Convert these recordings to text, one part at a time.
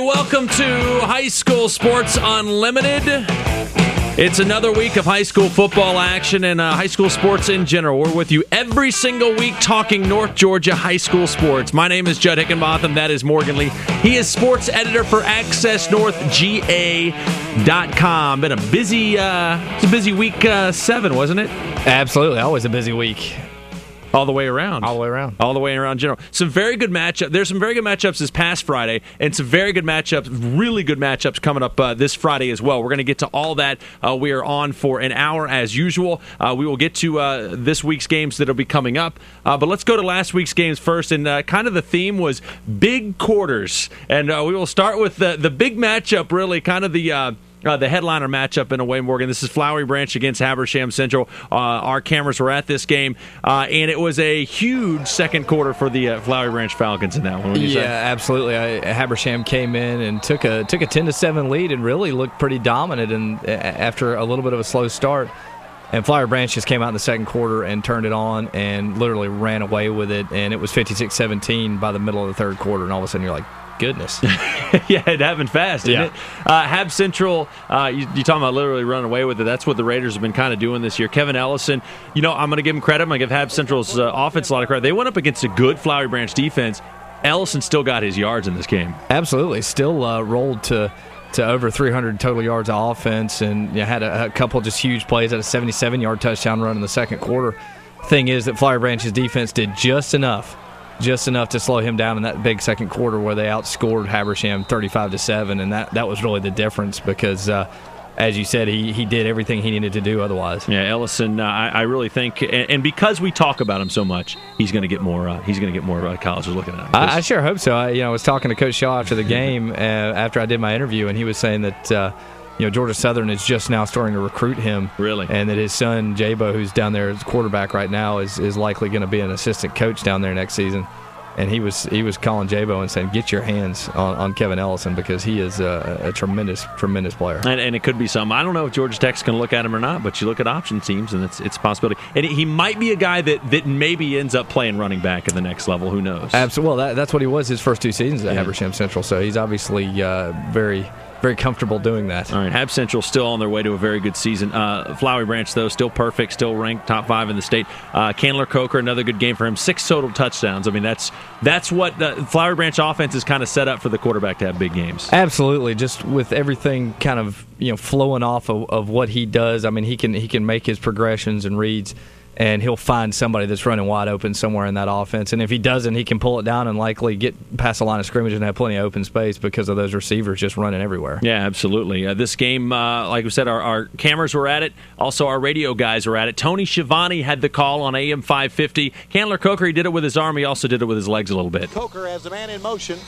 welcome to High School Sports Unlimited. It's another week of high school football action and high school sports in general. We're with you every single week talking North Georgia high school sports. My name is Judd Hickenbotham. That is Morgan Lee. He is sports editor for AccessNorthGA.com. Been a busy week 7, wasn't it? Absolutely. Always a busy week. All the way around. All the way around. All the way around general. Some very good matchups. There's some very good matchups this past Friday, and some very good matchups, really good matchups coming up this Friday as well. We're going to get to all that. We are on for an hour as usual. We will get to this week's games that will be coming up. But let's go to last week's games first. And kind of the theme was big quarters. And we will start with the big matchup, really, kind of the headliner matchup in a way, Morgan. This is Flowery Branch against Habersham Central. Our cameras were at this game, and it was a huge second quarter for the Flowery Branch Falcons in that one. Yeah, absolutely. Habersham came in and took a 10-7 lead and really looked pretty dominant. And after a little bit of a slow start, and Flowery Branch just came out in the second quarter and turned it on and literally ran away with it. And it was 56-17 by the middle of the third quarter. And all of a sudden, you're like, goodness. Yeah, it happened fast, didn't it? Hab Central, you're talking about literally running away with it. That's what the Raiders have been kind of doing this year. Kevin Ellison, I'm going to give him credit. I'm going to give Hab Central's offense a lot of credit. They went up against a good Flowery Branch defense. Ellison still got his yards in this game. Absolutely. Still rolled to over 300 total yards of offense and had a couple just huge plays at a 77-yard touchdown run in the second quarter. Thing is that Flowery Branch's defense did just enough to slow him down in that big second quarter where they outscored Habersham 35-7, and that was really the difference because, as you said, he did everything he needed to do otherwise. Yeah, Ellison, I really think, and because we talk about him so much, he's going to get more. He's going to get more colleges looking at him. I sure hope so. I was talking to Coach Shaw after the game after I did my interview, and he was saying that. Georgia Southern is just now starting to recruit him. Really? And that his son, Jabo, who's down there as quarterback right now, is likely going to be an assistant coach down there next season. And he was calling Jabo and saying, get your hands on Kevin Ellison because he is a tremendous player. And it could be something. I don't know if Georgia Tech's going to look at him or not, but you look at option teams, and it's a possibility. And he might be a guy that maybe ends up playing running back at the next level. Who knows? Absolutely. Well, that's what he was his first 2 seasons at Habersham Central, so he's obviously very comfortable doing that. All right, Hab Central still on their way to a very good season. Flowery Branch, though, still perfect, still ranked top 5 in the state. Candler Coker, another good game for him. 6 total touchdowns. I mean, that's what the Flowery Branch offense is kind of set up for the quarterback to have big games. Absolutely, just with everything kind of flowing off of what he does. I mean, he can make his progressions and reads, and he'll find somebody that's running wide open somewhere in that offense. And if he doesn't, he can pull it down and likely get past the line of scrimmage and have plenty of open space because of those receivers just running everywhere. Yeah, absolutely. This game, like we said, our cameras were at it. Also, our radio guys were at it. Tony Schiavone had the call on AM 550. Candler Coker, he did it with his arm. He also did it with his legs a little bit. Coker has the man in motion,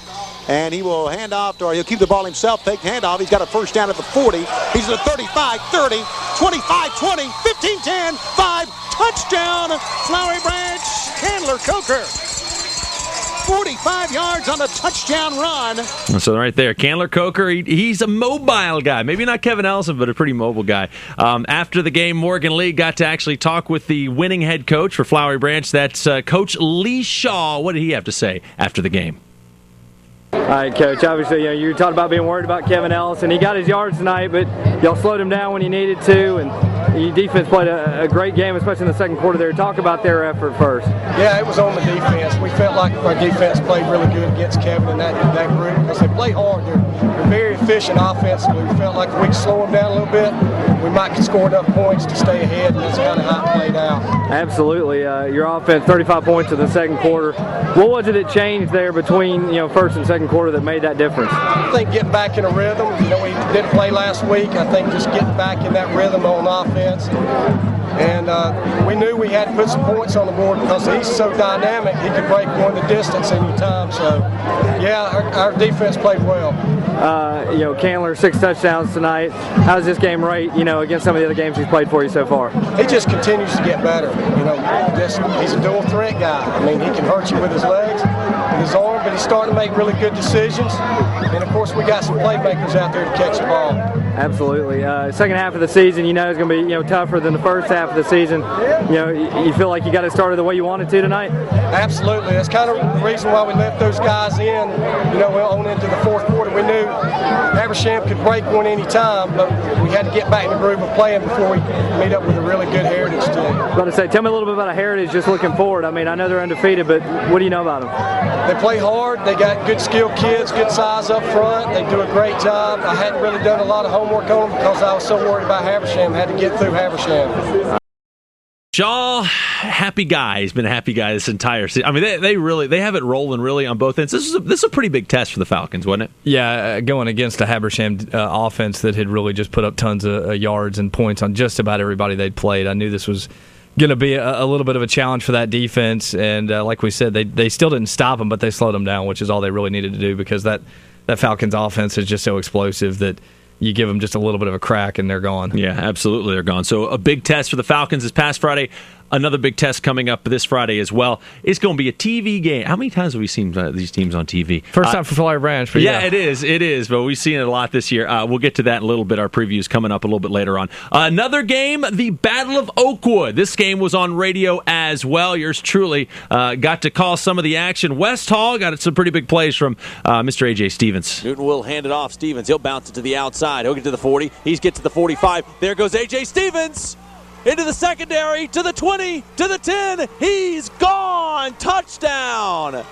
and he will hand off, or he'll keep the ball himself, take the handoff. He's got a first down at the 40. He's at the 35, 30, 25, 20, 15, 10, 5, touchdown, Flowery Branch, Candler Coker. 45 yards on a touchdown run. So right there, Candler Coker, he's a mobile guy. Maybe not Kevin Ellison, but a pretty mobile guy. After the game, Morgan Lee got to actually talk with the winning head coach for Flowery Branch. That's Coach Lee Shaw. What did he have to say after the game? All right, Coach, obviously, you talked about being worried about Kevin Ellison. He got his yards tonight, but y'all slowed him down when you needed to, and your defense played a great game, especially in the second quarter there. Talk about their effort first. Yeah, it was on the defense. We felt like our defense played really good against Kevin and that group because they play hard. They're very efficient offensively. We felt like if we could slow them down a little bit, we might could score enough points to stay ahead, and that's kind of how it played out. Absolutely. Your offense, 35 points in the second quarter. What was it that changed there between first and second quarter that made that difference? I think getting back in a rhythm. We didn't play last week. I think just getting back in that rhythm on offense. And we knew we had to put some points on the board because he's so dynamic. He could break one the distance any time. So, yeah, our defense played well. Candler, 6 touchdowns tonight. How does this game rate, against some of the other games he's played for you so far? He just continues to get better. He's a dual threat guy. I mean, he can hurt you with his legs, with his arm, but he's starting to make really good decisions. And, of course, we got some playmakers out there to catch the ball. Absolutely. Second half of the season, is going to be tougher than the first half of the season. You feel like you got it started the way you wanted to tonight? Absolutely. That's kind of the reason why we let those guys in. On into the fourth quarter, we knew Habersham could break one any time, but we had to get back in the groove of playing before we meet up with a really good Heritage team. I was about to say, tell me a little bit about a Heritage just looking forward. I know they're undefeated, but what do you know about them? They play hard. They got good skilled kids, good size up front. They do a great job. I hadn't really done a lot of homework on them because I was so worried about Habersham. Had to get through Habersham. Shaw, happy guy. He's been a happy guy this entire season. They have it rolling really on both ends. This is a pretty big test for the Falcons, wasn't it? Yeah, going against a Habersham offense that had really just put up tons of yards and points on just about everybody they'd played. I knew this was going to be a little bit of a challenge for that defense, and like we said, they still didn't stop them, but they slowed them down, which is all they really needed to do because that Falcons offense is just so explosive that you give them just a little bit of a crack and they're gone. Yeah, absolutely, they're gone. So a big test for the Falcons this past Friday. Another big test coming up this Friday as well. It's going to be a TV game. How many times have we seen these teams on TV? First time for Flyer Branch. But yeah, it is. But we've seen it a lot this year. We'll get to that in a little bit. Our preview is coming up a little bit later on. Another game, the Battle of Oakwood. This game was on radio as well. Yours truly got to call some of the action. West Hall got some pretty big plays from Mr. A.J. Stevens. Newton will hand it off. Stevens, he'll bounce it to the outside. He'll get to the 40. He's get to the 45. There goes A.J. Stevens. Into the secondary, to the 20, to the 10. He's gone. Touchdown.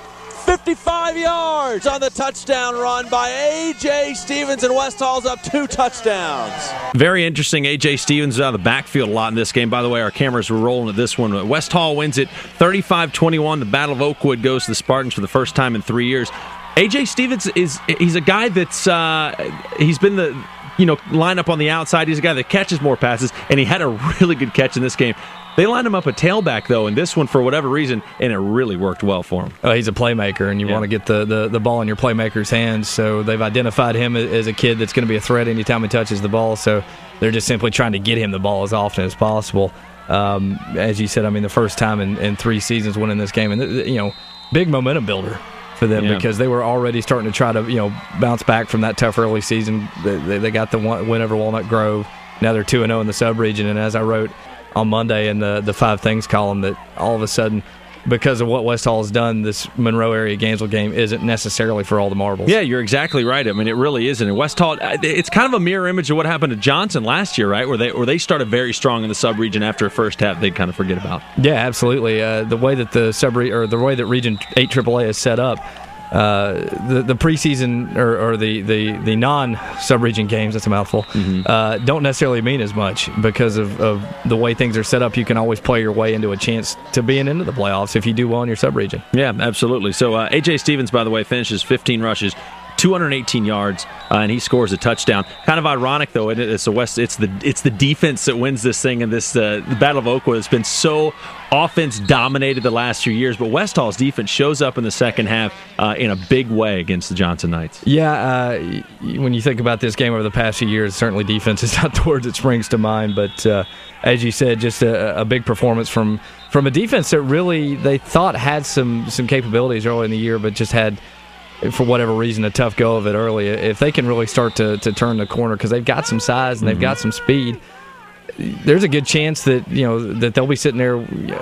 55 yards on the touchdown run by A.J. Stevens, and West Hall's up 2 touchdowns. Very interesting. A.J. Stevens out of the backfield a lot in this game. By the way, our cameras were rolling at this one. West Hall wins it 35-21. The Battle of Oakwood goes to the Spartans for the first time in 3 years. A.J. Stevens he's a guy that's he's been the line up on the outside. He's a guy that catches more passes, and he had a really good catch in this game. They lined him up a tailback, though, in this one for whatever reason, and it really worked well for him. Oh, he's a playmaker, and you want to get the ball in your playmaker's hands, so they've identified him as a kid that's going to be a threat anytime he touches the ball, so they're just simply trying to get him the ball as often as possible. As you said, the first time in 3 seasons winning this game, and big momentum builder for them because they were already starting to try to bounce back from that tough early season. They got the win over Walnut Grove. Now they're 2-0 in the sub-region, and as I wrote on Monday in the 5 Things column, that all of a sudden, because of what West Hall has done, this Monroe area Gainesville game isn't necessarily for all the marbles. Yeah, you're exactly right. It really isn't. And West Hall, it's kind of a mirror image of what happened to Johnson last year, right? Where they started very strong in the sub-region. After a first half, they'd kind of forget about. Yeah, absolutely. The way that the way that Region 8 AAA is set up, the preseason or the non-sub-region games, that's a mouthful, don't necessarily mean as much because of the way things are set up. You can always play your way into a chance to being into the playoffs if you do well in your sub-region. Yeah, absolutely. So A.J. Stevens, by the way, finishes 15 rushes, 218 yards, and he scores a touchdown. Kind of ironic, though, isn't it? It's the defense that wins this thing, and the Battle of Oakwood has been so offense dominated the last few years, but West Hall's defense shows up in the second half in a big way against the Johnson Knights. Yeah, when you think about this game over the past few years, certainly defense is not the word that springs to mind, but as you said, just a big performance from a defense that really they thought had some capabilities early in the year, but just had, for whatever reason, a tough go of it early. If they can really start to turn the corner, because they've got some size and they've got some speed, there's a good chance that that they'll be sitting there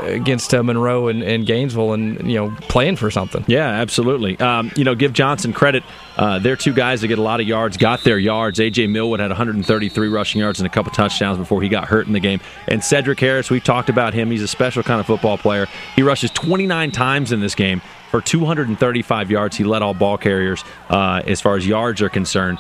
against Monroe and Gainesville and playing for something. Yeah, absolutely. Give Johnson credit. They're 2 guys that get a lot of yards, got their yards. A.J. Millwood had 133 rushing yards and a couple touchdowns before he got hurt in the game. And Cedric Harris, we've talked about him. He's a special kind of football player. He rushes 29 times in this game for 235 yards. He led all ball carriers as far as yards are concerned.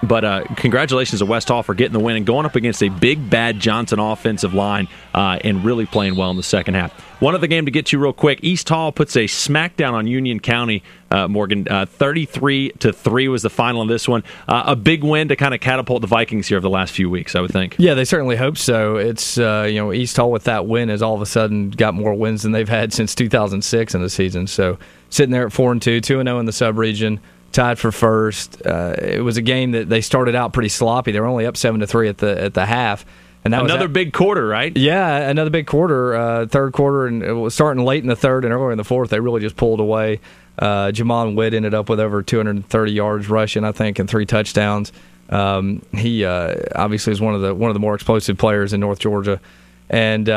But congratulations to West Hall for getting the win and going up against a big, bad Johnson offensive line and really playing well in the second half. One other game to get to real quick. East Hall puts a smackdown on Union County, Morgan. 33-3 was the final in this one. A big win to kind of catapult the Vikings here over the last few weeks, I would think. Yeah, they certainly hope so. It's East Hall with that win has all of a sudden got more wins than they've had since 2006 in the season. So sitting there at 4-2, 2-0 in the sub-region, tied for first. It was a game that they started out pretty sloppy. They were only up 7-3 at the half. And that another big quarter, right? Yeah, another big quarter, third quarter, and it was starting late in the third and early in the fourth. They really just pulled away. Jamon Witt ended up with over 230 yards rushing, I think, and 3 touchdowns. He obviously is one of the more explosive players in North Georgia, and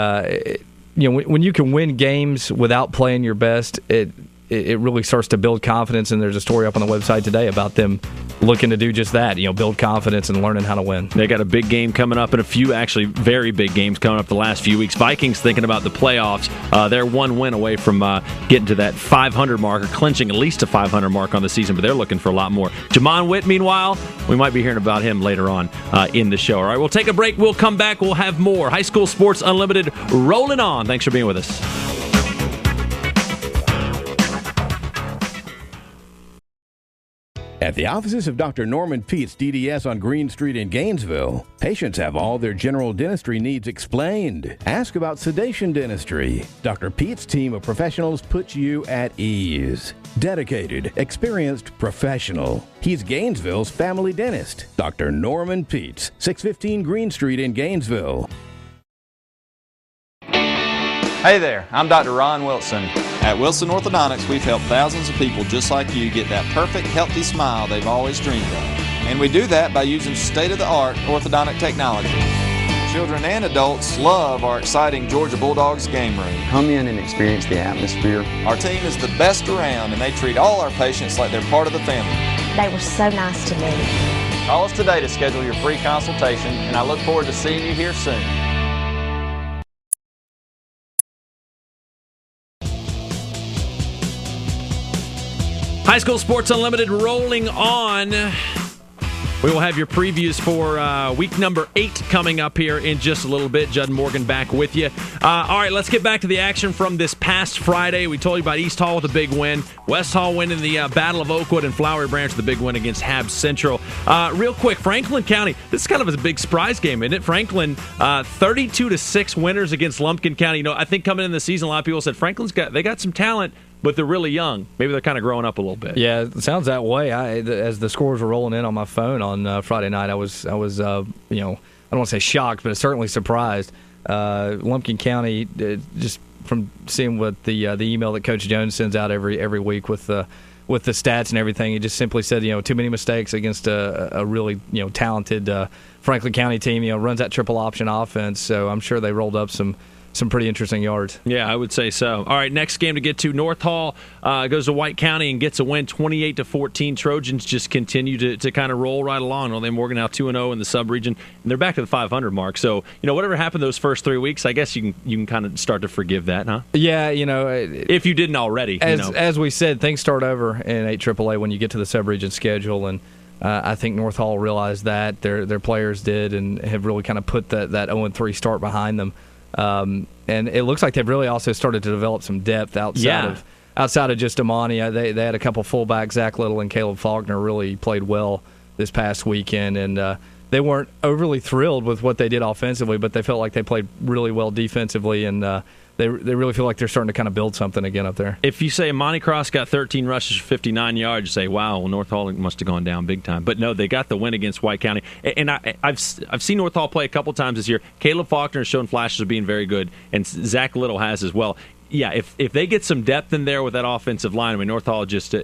when you can win games without playing your best, it really starts to build confidence. And there's a story up on the website today about them looking to do just that, build confidence and learning how to win. They got a big game coming up, and a few actually very big games coming up the last few weeks. Vikings thinking about the playoffs. They're one win away from getting to that 500 mark, or clinching at least a 500 mark on the season, but they're looking for a lot more. Jamon Witt, meanwhile, we might be hearing about him later on in the show. All right, we'll take a break. We'll come back. We'll have more High School Sports Unlimited rolling on. Thanks for being with us. At the offices of Dr. Norman Peets, DDS on Green Street in Gainesville, patients have all their general dentistry needs explained. Ask about sedation dentistry. Dr. Peets' team of professionals puts you at ease. Dedicated, experienced, professional. He's Gainesville's family dentist. Dr. Norman Peets, 615 Green Street in Gainesville. Hey there, I'm Dr. Ron Wilson. At Wilson Orthodontics, we've helped thousands of people just like you get that perfect, healthy smile they've always dreamed of. And we do that by using state-of-the-art orthodontic technology. Children and adults love our exciting Georgia Bulldogs game room. Come in and experience the atmosphere. Our team is the best around, and they treat all our patients like they're part of the family. They were so nice to me. Call us today to schedule your free consultation, and I look forward to seeing you here soon. High School Sports Unlimited rolling on. We will have your previews for week number 8 coming up here in just a little bit. Judd Morgan back with you. All right, let's get back to the action from this past Friday. We told you about East Hall with a big win, West Hall winning the Battle of Oakwood, and Flowery Branch with a big win against Hab Central. Real quick, Franklin County, this is kind of a big surprise game, isn't it? Franklin, 32-6 winners against Lumpkin County. I think coming in the season, a lot of people said Franklin's got some talent, but they're really young. Maybe they're kind of growing up a little bit. Yeah, it sounds that way. As the scores were rolling in on my phone on Friday night, I was I don't want to say shocked, but certainly surprised. Lumpkin County, just from seeing what the email that Coach Jones sends out every week with the stats and everything, he just simply said too many mistakes against a really talented Franklin County team. Runs that triple option offense, so I'm sure they rolled up some pretty interesting yards. Yeah, I would say so. All right, next game to get to. North Hall goes to White County and gets a win, 28-14. Trojans just continue to kind of roll right along. Well, Morgan now 2-0 in the sub-region, and they're back to the 500 mark. So, whatever happened those first 3 weeks, I guess you can kind of start to forgive that, huh? Yeah, if you didn't already. As we said, things start over in 8 AAA when you get to the sub-region schedule, and I think North Hall realized that. Their players did, and have really kind of put that 0-3 start behind them. And it looks like they've really also started to develop some depth outside of just Amani. They had a couple fullbacks, Zach Little and Caleb Faulkner, really played well this past weekend, and they weren't overly thrilled with what they did offensively, but they felt like they played really well defensively, and they really feel like they're starting to kind of build something again up there. If you say Amani Cross got 13 rushes for 59 yards, you say, wow, well, North Hall must have gone down big time. But no, they got the win against White County. And I've seen North Hall play a couple times this year. Caleb Faulkner has shown flashes of being very good, and Zach Little has as well. Yeah, if they get some depth in there with that offensive line, North Hall just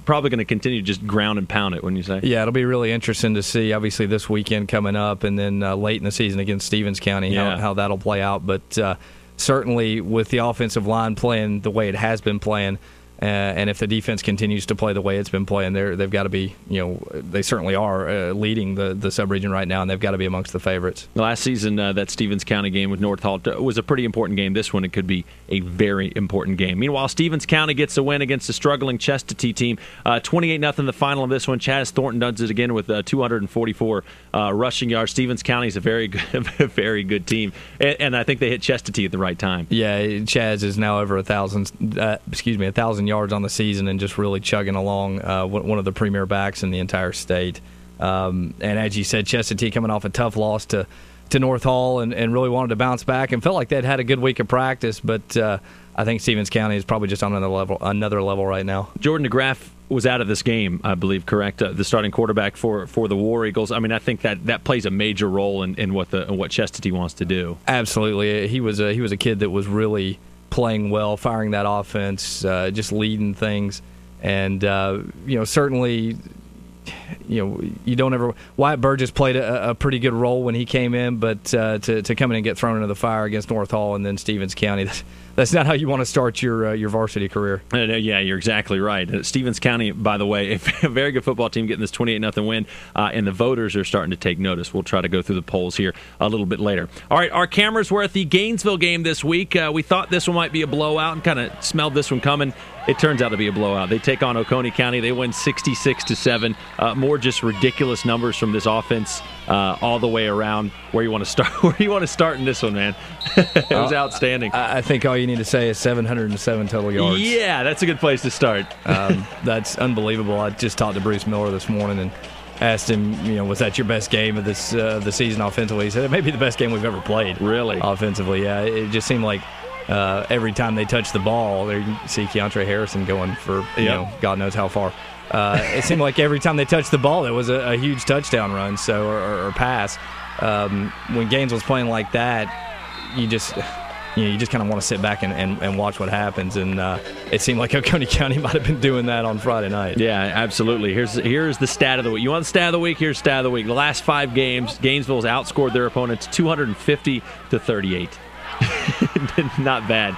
probably going to continue to just ground and pound it, wouldn't you say? Yeah, it'll be really interesting to see, obviously, this weekend coming up, and then late in the season against Stevens County, how that'll play out. But certainly with the offensive line playing the way it has been playing, and if the defense continues to play the way it's been playing, they've got to be, they certainly are leading the sub-region right now, and they've got to be amongst the favorites. Last season, that Stevens County game with North Hall was a pretty important game. This one, it could be a very important game. Meanwhile, Stevens County gets a win against a struggling Chestatee team. 28-0 the final of this one. Chaz Thornton does it again with 244 rushing yards. Stevens County is a very good team, and I think they hit Chestatee at the right time. Yeah, Chaz is now over 1,000 yards on the season and just really chugging along, one of the premier backs in the entire state. And as you said, Chestatee coming off a tough loss to North Hall and really wanted to bounce back and felt like they'd had a good week of practice, but I think Stevens County is probably just on another level right now. Jordan DeGraff was out of this game, I believe, correct? The starting quarterback for the War Eagles. I think that plays a major role in what Chestatee wants to do. Absolutely. He was a kid that was really playing well, firing that offense, just leading things. And, certainly you don't ever. Wyatt Burgess played a pretty good role when he came in, but to come in and get thrown into the fire against North Hall and then Stevens County, that's not how you want to start your varsity career. Yeah, you're exactly right. Stevens County, by the way, a very good football team getting this 28-0 win, and the voters are starting to take notice. We'll try to go through the polls here a little bit later. All right, our cameras were at the Gainesville game this week. We thought this one might be a blowout and kind of smelled this one coming. It turns out to be a blowout. They take on Oconee County. They win 66-7. More just ridiculous numbers from this offense all the way around. Where you want to start? Where you want to start in this one, man? It was outstanding. I think all you need to say is 707 total yards. Yeah, that's a good place to start. That's unbelievable. I just talked to Bruce Miller this morning and asked him, was that your best game of this the season offensively? He said it may be the best game we've ever played. Really? Offensively, yeah. It just seemed like every time they touched the ball, there you see Keontre Harrison going for God knows how far. It seemed like every time they touched the ball, it was a huge touchdown run, or pass. When Gainesville's playing like that, you just kind of want to sit back and watch what happens. And it seemed like Oconee County might have been doing that on Friday night. Yeah, absolutely. Here's the stat of the week. You want the stat of the week? Here's the stat of the week. The last 5 games, Gainesville's outscored their opponents 250-38. Not bad.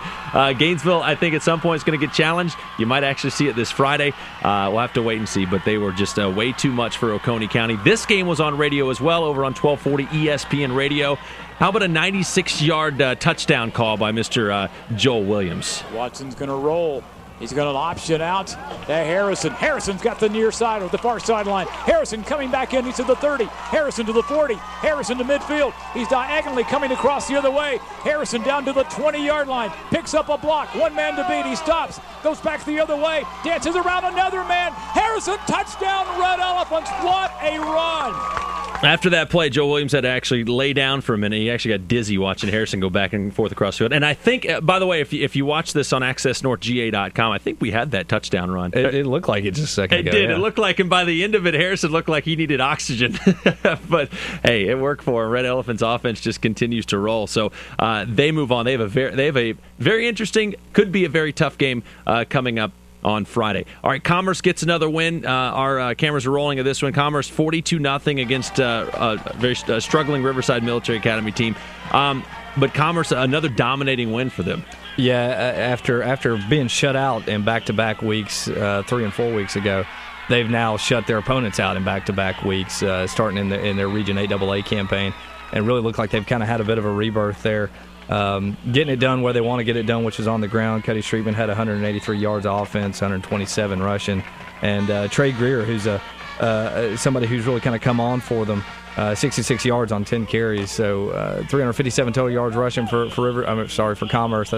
Gainesville, I think at some point is going to get challenged. You might actually see it this Friday. We'll have to wait and see, but they were just way too much for Oconee County. This game was on radio as well, over on 1240 ESPN Radio. How about a 96-yard touchdown call by Mr. Joel Williams? Watson's going to roll. He's going to option out to Harrison. Harrison's got the near side of the far sideline. Harrison coming back in. He's to the 30. Harrison to the 40. Harrison to midfield. He's diagonally coming across the other way. Harrison down to the 20-yard line. Picks up a block. One man to beat. He stops. Goes back the other way. Dances around another man. Harrison, touchdown, Red Elephants. What a run. After that play, Joe Williams had to actually lay down for a minute. He actually got dizzy watching Harrison go back and forth across the field. And I think, by the way, if you watch this on AccessNorthGA.com, I think we had that touchdown run. It looked like it just a second ago. It did. Yeah. It looked like, and by the end of it, Harrison looked like he needed oxygen. But, hey, it worked for him. Red Elephants' offense just continues to roll. So they move on. They have a very interesting, could be a very tough game coming up on Friday. All right, Commerce gets another win. Our cameras are rolling at this one. Commerce 42-0 against a very struggling Riverside Military Academy team. But Commerce, another dominating win for them. Yeah, after being shut out in back-to-back weeks 3 and 4 weeks ago, they've now shut their opponents out in back-to-back weeks, starting in their Region 8AA campaign, and really look like they've kind of had a bit of a rebirth there. Getting it done where they want to get it done, which is on the ground. Cuddy Streetman had 183 yards of offense, 127 rushing, and Trey Greer, who's somebody who's really kind of come on for them, 66 yards on 10 carries, so 357 total yards rushing for Commerce.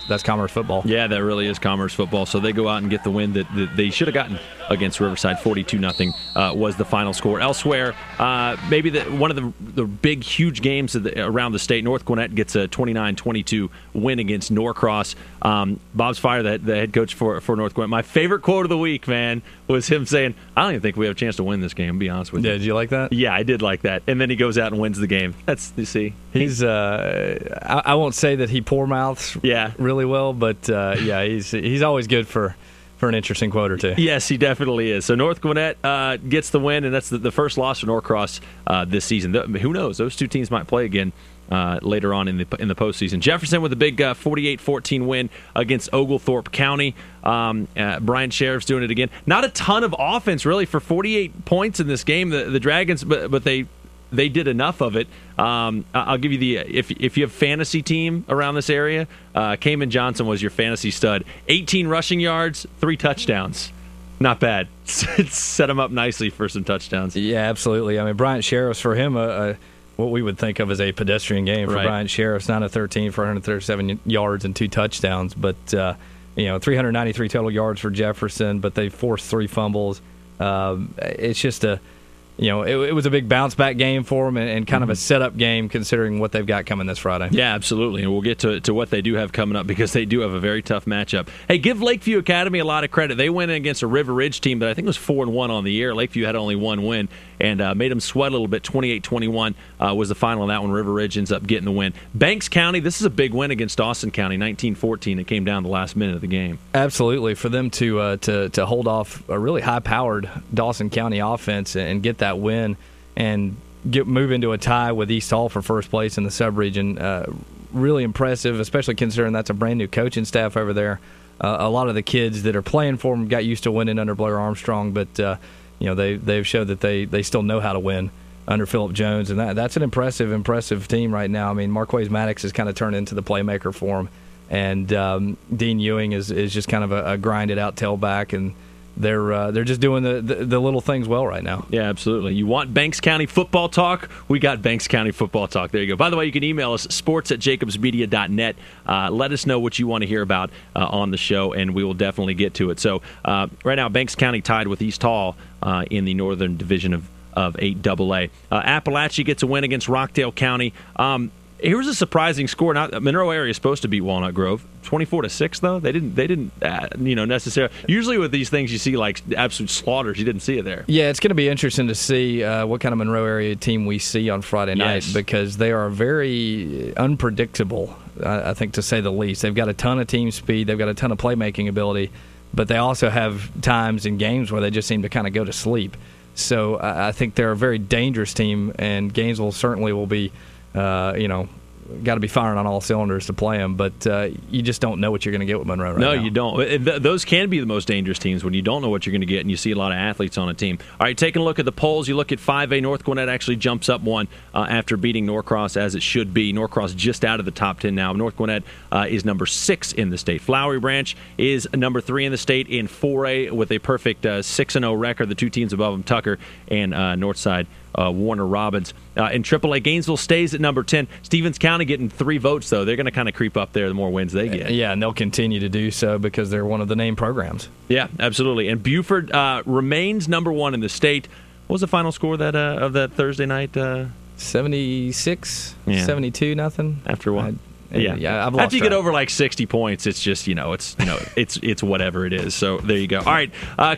That's Commerce football. Yeah, that really is Commerce football. So they go out and get the win that they should have gotten against Riverside. 42-0 was the final score. Elsewhere, maybe one of the big, huge games around the state, North Gwinnett gets a 29-22 win against Norcross. Bob Spire, the head coach for North Gwinnett. My favorite quote of the week, man, was him saying, I don't even think we have a chance to win this game, to be honest with you. Yeah, did you like that? Yeah, I did like that. And then he goes out and wins the game. You see. He's, I won't say that he poor mouths really well, but he's always good for an interesting quote or two. Yes, he definitely is. So North Gwinnett gets the win, and that's the first loss for Norcross this season. Who knows? Those two teams might play again later on in the postseason. Jefferson with a big 48-14 win against Oglethorpe County. Brian Sheriff's doing it again. Not a ton of offense, really, for 48 points in this game. The Dragons, but they did enough of it. I'll give you if you have fantasy team around this area, Cayman Johnson was your fantasy stud. 18 rushing yards, 3 touchdowns. Not bad. Set him up nicely for some touchdowns. Yeah, absolutely. I mean, Bryant Sheriff's, for him, what we would think of as a pedestrian game for Bryant Sheriff's, 9 of 13 for 137 yards and 2 touchdowns. But 393 total yards for Jefferson, but they forced 3 fumbles. It's just it was a big bounce-back game for them and kind of a setup game considering what they've got coming this Friday. Yeah, absolutely. And we'll get to what they do have coming up because they do have a very tough matchup. Hey, give Lakeview Academy a lot of credit. They went against a River Ridge team that I think was 4-1 on the year. Lakeview had only 1 win. and made them sweat a little bit. 28-21 was the final on that one. River Ridge ends up getting the win. Banks County, this is a big win against Dawson County, 19-14. It came down the last minute of the game. Absolutely. For them to hold off a really high-powered Dawson County offense and get that win and move into a tie with East Hall for first place in the sub-region, really impressive, especially considering that's a brand-new coaching staff over there. A lot of the kids that are playing for them got used to winning under Blair Armstrong, but they've showed that they still know how to win under Phillip Jones, and that's an impressive team right now. I mean, Marquez Maddox has kind of turned into the playmaker for them, and Dean Ewing is just kind of a grinded-out tailback, and they're just doing the little things well right now. Yeah, absolutely. You want Banks County football talk? We got Banks County football talk. There you go. By the way, you can email us, sports@jacobsmedia.net. Let us know what you want to hear about on the show, and we will definitely get to it. So right now, Banks County tied with East Hall in the Northern Division of 8AA. Appalachia gets a win against Rockdale County. Here's a surprising score. Now, Monroe area is supposed to beat Walnut Grove, 24-6. Though they didn't necessarily. Usually with these things, you see like absolute slaughters. You didn't see it there. Yeah, it's going to be interesting to see what kind of Monroe area team we see on Friday night, because they are very unpredictable. I think, to say the least. They've got a ton of team speed. They've got a ton of playmaking ability, but they also have times in games where they just seem to kind of go to sleep. So I think they're a very dangerous team, and Gainesville certainly will be. Got to be firing on all cylinders to play them, but you just don't know what you're going to get with Monroe right now. No, you don't. Those can be the most dangerous teams when you don't know what you're going to get and you see a lot of athletes on a team. All right, taking a look at the polls, you look at 5A, North Gwinnett actually jumps up one after beating Norcross, as it should be. Norcross just out of the top 10 now. North Gwinnett is number 6 in the state. Flowery Branch is number 3 in the state in 4A with a perfect 6-0 record. The two teams above them, Tucker and Northside Warner Robins. In AAA, Gainesville stays at number 10. Stevens County getting 3 votes, though. They're going to kind of creep up there the more wins they get. Yeah, and they'll continue to do so because they're one of the named programs. Yeah, absolutely. And Buford remains number 1 in the state. What was the final score of that Thursday night? 76, 72, nothing. After what? Yeah, I've lost after you get over like 60 points, it's just it's whatever it is. So there you go. All right,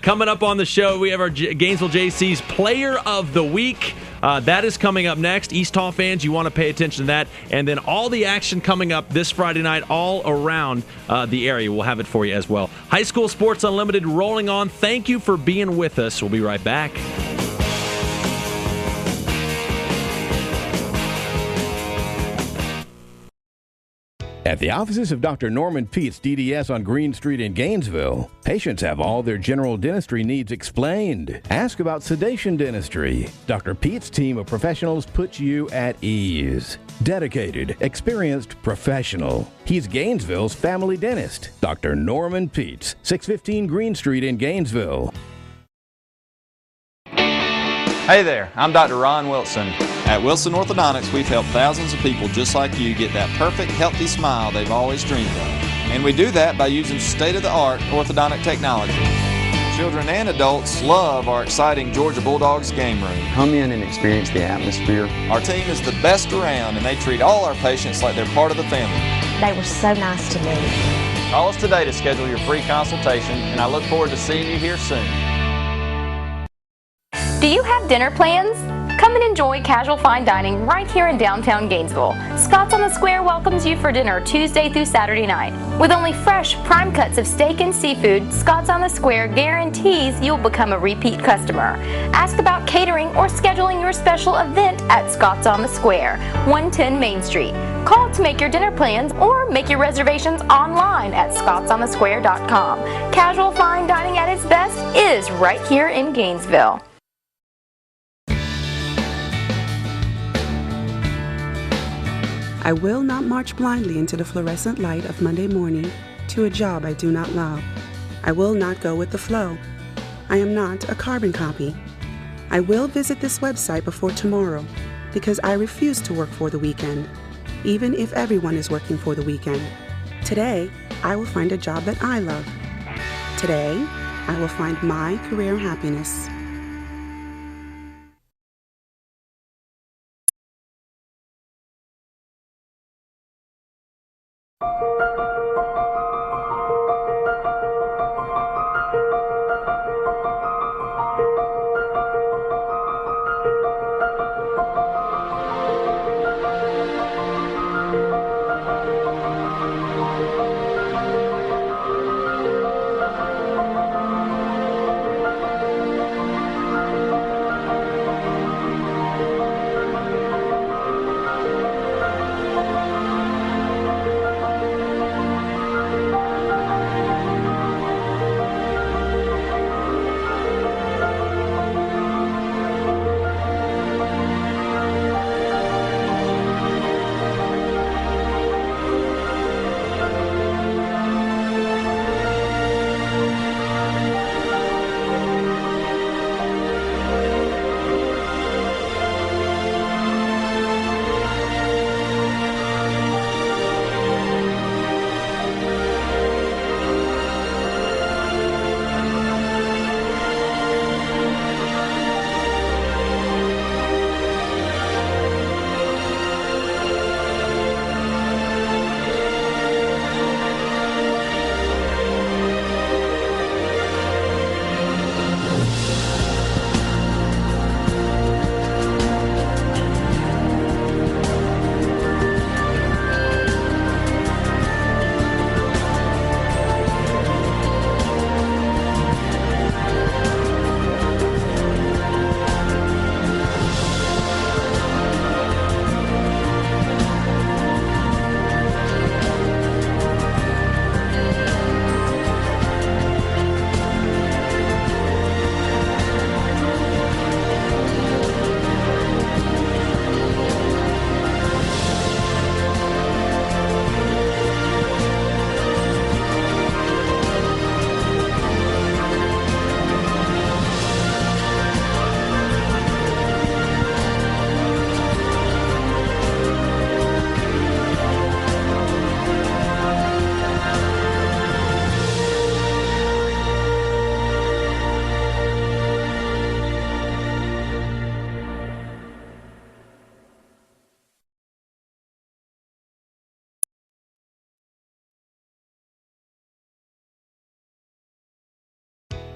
coming up on the show, we have our Gainesville JC's Player of the Week. That is coming up next. East Hall fans, you want to pay attention to that, and then all the action coming up this Friday night all around the area. We'll have it for you as well. High School Sports Unlimited rolling on. Thank you for being with us. We'll be right back. At the offices of Dr. Norman Peets, DDS on Green Street in Gainesville, patients have all their general dentistry needs explained. Ask about sedation dentistry. Dr. Peets' team of professionals puts you at ease. Dedicated, experienced, professional. He's Gainesville's family dentist. Dr. Norman Peets, 615 Green Street in Gainesville. Hey there, I'm Dr. Ron Wilson. At Wilson Orthodontics, we've helped thousands of people just like you get that perfect, healthy smile they've always dreamed of. And we do that by using state-of-the-art orthodontic technology. Children and adults love our exciting Georgia Bulldogs game room. Come in and experience the atmosphere. Our team is the best around, and they treat all our patients like they're part of the family. They were so nice to me. Call us today to schedule your free consultation, and I look forward to seeing you here soon. Do you have dinner plans? Come and enjoy casual fine dining right here in downtown Gainesville. Scott's on the Square welcomes you for dinner Tuesday through Saturday night. With only fresh, prime cuts of steak and seafood, Scott's on the Square guarantees you'll become a repeat customer. Ask about catering or scheduling your special event at Scott's on the Square, 110 Main Street. Call to make your dinner plans or make your reservations online at scottsonthesquare.com. Casual fine dining at its best is right here in Gainesville. I will not march blindly into the fluorescent light of Monday morning to a job I do not love. I will not go with the flow. I am not a carbon copy. I will visit this website before tomorrow because I refuse to work for the weekend, even if everyone is working for the weekend. Today, I will find a job that I love. Today, I will find my career happiness.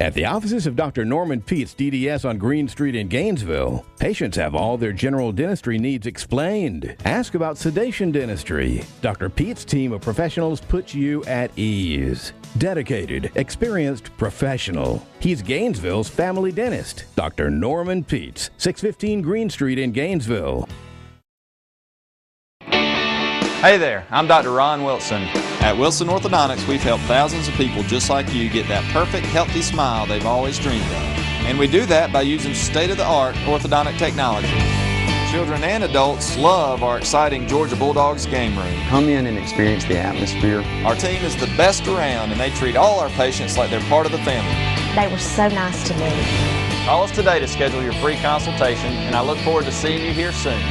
At the offices of Dr. Norman Peets, DDS on Green Street in Gainesville, patients have all their general dentistry needs explained. Ask about sedation dentistry. Dr. Peets' team of professionals puts you at ease. Dedicated, experienced, professional. He's Gainesville's family dentist. Dr. Norman Peets, 615 Green Street in Gainesville. Hey there, I'm Dr. Ron Wilson. At Wilson Orthodontics, we've helped thousands of people just like you get that perfect, healthy smile they've always dreamed of. And we do that by using state-of-the-art orthodontic technology. Children and adults love our exciting Georgia Bulldogs game room. Come in and experience the atmosphere. Our team is the best around, and they treat all our patients like they're part of the family. They were so nice to me. Call us today to schedule your free consultation, and I look forward to seeing you here soon.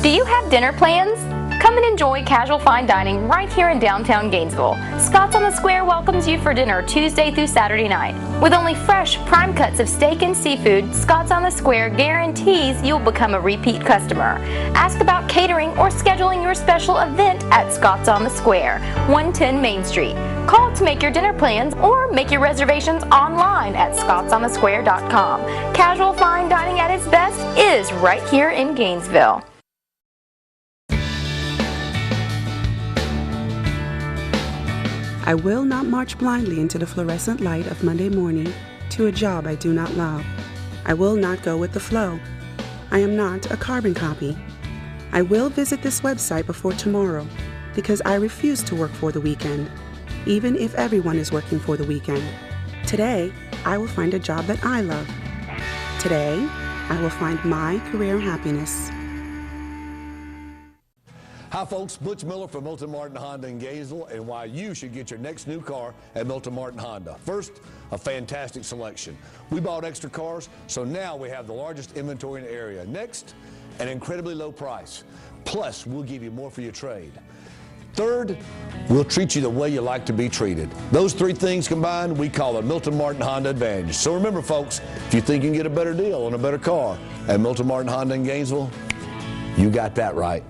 Do you have dinner plans? Come and enjoy casual fine dining right here in downtown Gainesville. Scott's on the Square welcomes you for dinner Tuesday through Saturday night. With only fresh, prime cuts of steak and seafood, Scott's on the Square guarantees you'll become a repeat customer. Ask about catering or scheduling your special event at Scott's on the Square, 110 Main Street. Call to make your dinner plans or make your reservations online at scottsonthesquare.com. Casual fine dining at its best is right here in Gainesville. I will not march blindly into the fluorescent light of Monday morning to a job I do not love. I will not go with the flow. I am not a carbon copy. I will visit this website before tomorrow because I refuse to work for the weekend, even if everyone is working for the weekend. Today, I will find a job that I love. Today, I will find my career happiness. Hi folks, Butch Miller from Milton Martin Honda in Gainesville, and why you should get your next new car at Milton Martin Honda. First, a fantastic selection. We bought extra cars, so now we have the largest inventory in the area. Next, an incredibly low price. Plus, we'll give you more for your trade. Third, we'll treat you the way you like to be treated. Those three things combined, we call it Milton Martin Honda Advantage. So remember folks, if you think you can get a better deal on a better car at Milton Martin Honda in Gainesville, you got that right.